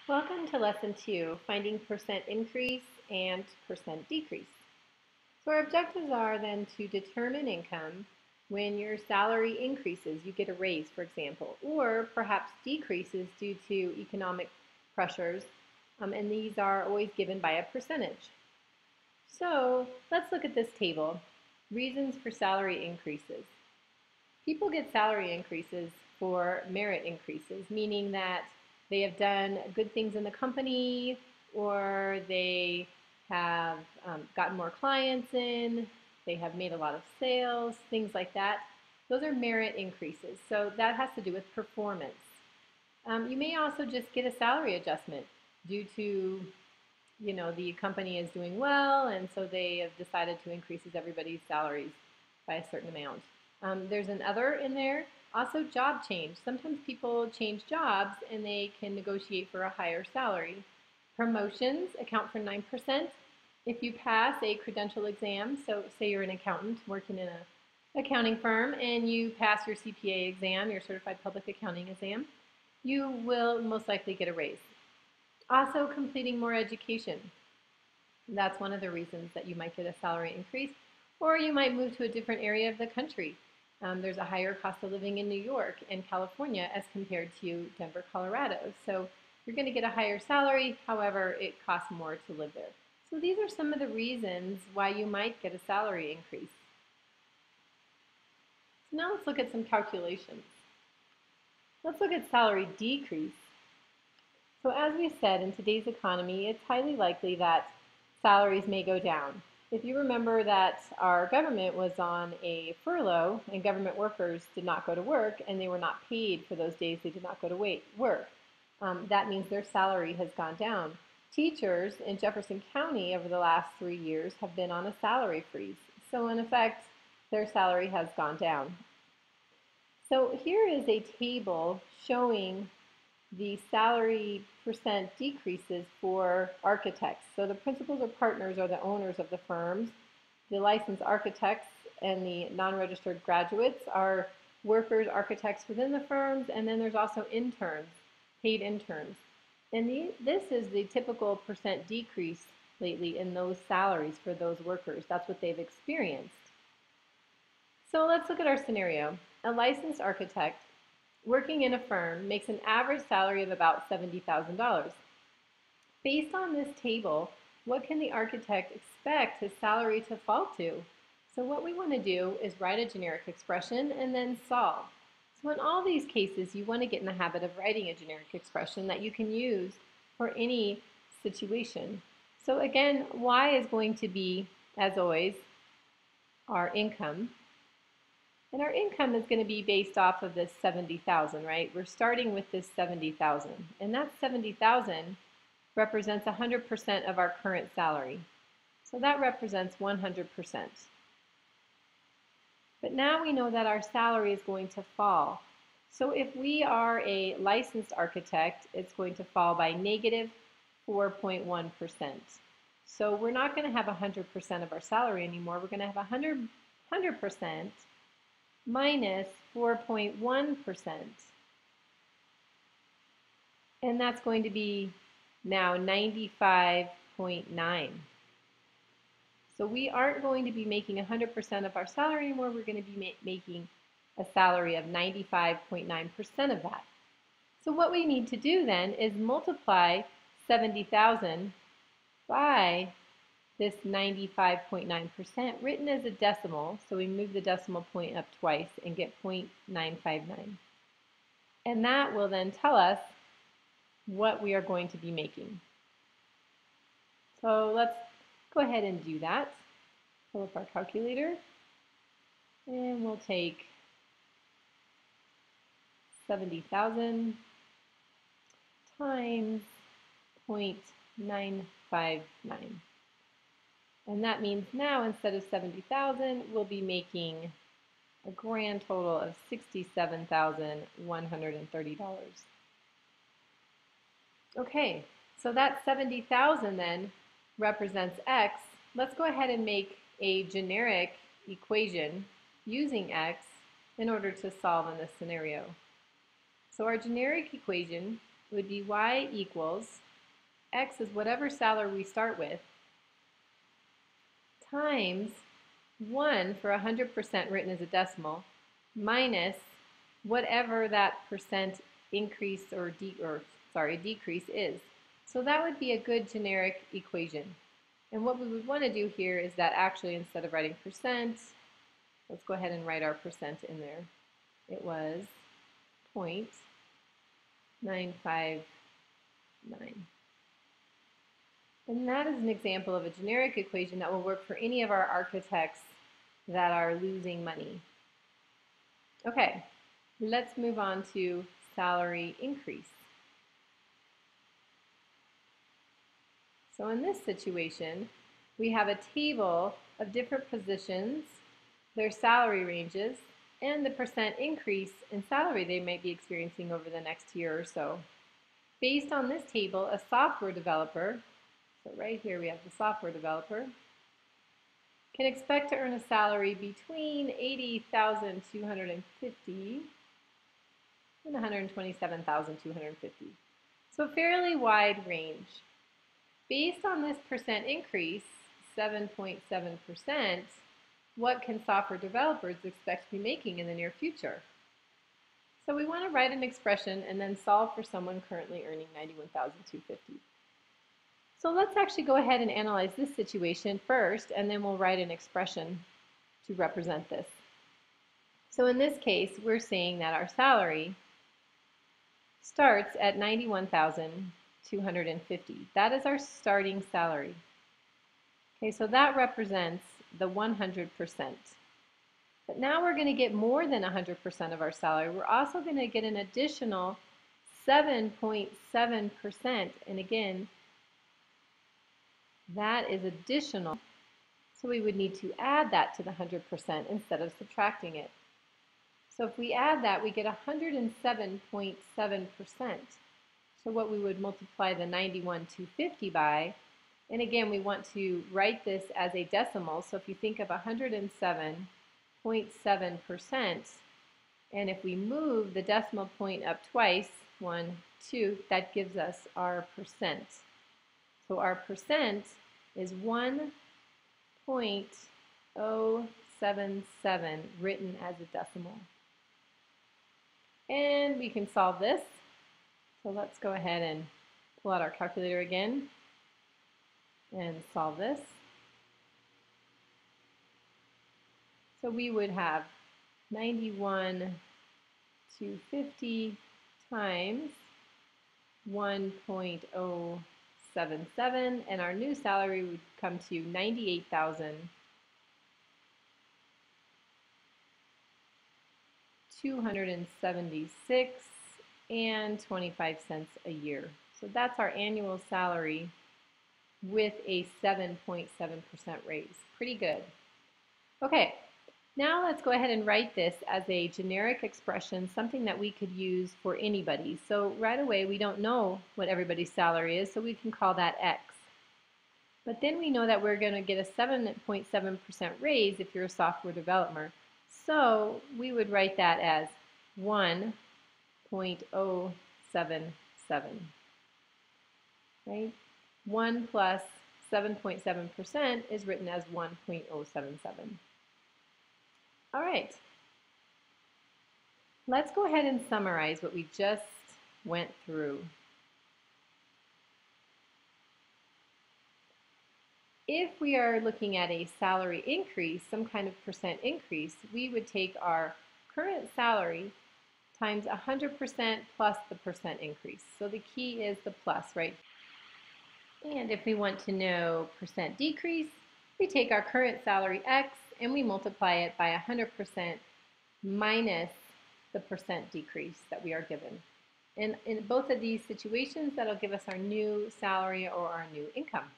Welcome to Lesson 2, Finding Percent Increase and Percent Decrease. So our objectives are then to determine income when your salary increases, you get a raise, for example, or perhaps decreases due to economic pressures, and these are always given by a percentage. So let's look at this table, reasons for salary increases. People get salary increases for merit increases, meaning that they have done good things in the company, or they have gotten more clients in, they have made a lot of sales, things like that. Those are merit increases. So that has to do with performance. You may also just get a salary adjustment due to, the company is doing well, and so they have decided to increase everybody's salaries by a certain amount. There's an other in there. Also, job change. Sometimes people change jobs and they can negotiate for a higher salary. Promotions account for 9%. If you pass a credential exam, so say you're an accountant working in an accounting firm and you pass your CPA exam, your Certified Public Accounting exam, you will most likely get a raise. Also, completing more education. That's one of the reasons that you might get a salary increase, or you might move to a different area of the country. There's a higher cost of living in New York and California as compared to Denver, Colorado. So you're going to get a higher salary, however, it costs more to live there. So these are some of the reasons why you might get a salary increase. So now let's look at some calculations. Let's look at salary decrease. So as we said, in today's economy, it's highly likely that salaries may go down. If you remember that our government was on a furlough and government workers did not go to work and they were not paid for those days they did not go to work, that means their salary has gone down. Teachers in Jefferson County over the last 3 years have been on a salary freeze. So in effect, their salary has gone down. So here is a table showing the salary percent decreases for architects. So the principals or partners are the owners of the firms. The licensed architects and the non-registered graduates are workers, architects within the firms, and then there's also interns, paid interns. And this is the typical percent decrease lately in those salaries for those workers. That's what they've experienced. So let's look at our scenario. A licensed architect working in a firm makes an average salary of about $70,000. Based on this table, what can the architect expect his salary to fall to? So what we want to do is write a generic expression and then solve. So in all these cases, you want to get in the habit of writing a generic expression that you can use for any situation. So again, Y is going to be, as always, our income. And our income is going to be based off of this 70,000, right? We're starting with this 70,000. And that 70,000 represents 100% of our current salary. So that represents 100%. But now we know that our salary is going to fall. So if we are a licensed architect, it's going to fall by negative 4.1%. So we're not going to have 100% of our salary anymore. We're going to have 100% minus 4.1%. And that's going to be now 95.9. So we aren't going to be making 100% of our salary anymore. We're going to be making a salary of 95.9% of that. So what we need to do then is multiply 70,000 by this 95.9% written as a decimal, so we move the decimal point up twice and get 0.959. And that will then tell us what we are going to be making. So let's go ahead and do that. Pull up our calculator, and we'll take 70,000 times 0.959. And that means now instead of 70,000, we'll be making a grand total of $67,130. Okay, so that 70,000 then represents X. Let's go ahead and make a generic equation using X in order to solve in this scenario. So our generic equation would be y equals x is whatever salary we start with times 1 for 100% written as a decimal minus whatever that percent increase or decrease is. So that would be a good generic equation. And what we would want to do here is that actually instead of writing percent, let's go ahead and write our percent in there. It was 0.959. And that is an example of a generic equation that will work for any of our architects that are losing money. Okay, let's move on to salary increase. So in this situation, we have a table of different positions, their salary ranges, and the percent increase in salary they might be experiencing over the next year or so. Based on this table, a software developer, so right here we have the software developer, can expect to earn a salary between $80,250 and $127,250. So a fairly wide range. Based on this percent increase, 7.7%, what can software developers expect to be making in the near future? So we want to write an expression and then solve for someone currently earning $91,250. So let's actually go ahead and analyze this situation first, and then we'll write an expression to represent this. So in this case, we're saying that our salary starts at $91,250. That is our starting salary. Okay, so that represents the 100%. But now we're going to get more than 100% of our salary. We're also going to get an additional 7.7%. And again, that is additional. So we would need to add that to the 100% instead of subtracting it. So if we add that, we get 107.7%. So what we would multiply the 91,250 by, and again, we want to write this as a decimal. So if you think of 107.7%, and if we move the decimal point up twice, 1, 2, that gives us our percent. So our percent is 1.077 written as a decimal. And we can solve this. So let's go ahead and pull out our calculator again and solve this. So we would have 91,250 times 1.077, and our new salary would come to $98,276 and 25 cents a year. So that's our annual salary with a 7.7% raise. Pretty good. Okay, now let's go ahead and write this as a generic expression, something that we could use for anybody. So right away, we don't know what everybody's salary is, so we can call that X. But then we know that we're going to get a 7.7% raise if you're a software developer. So we would write that as 1.077, right? 1 plus 7.7% is written as 1.077. All right. Let's go ahead and summarize what we just went through. If we are looking at a salary increase, some kind of percent increase, we would take our current salary times 100% plus the percent increase. So the key is the plus, right? And if we want to know percent decrease, we take our current salary X and we multiply it by 100% minus the percent decrease that we are given. And in both of these situations, that'll give us our new salary or our new income.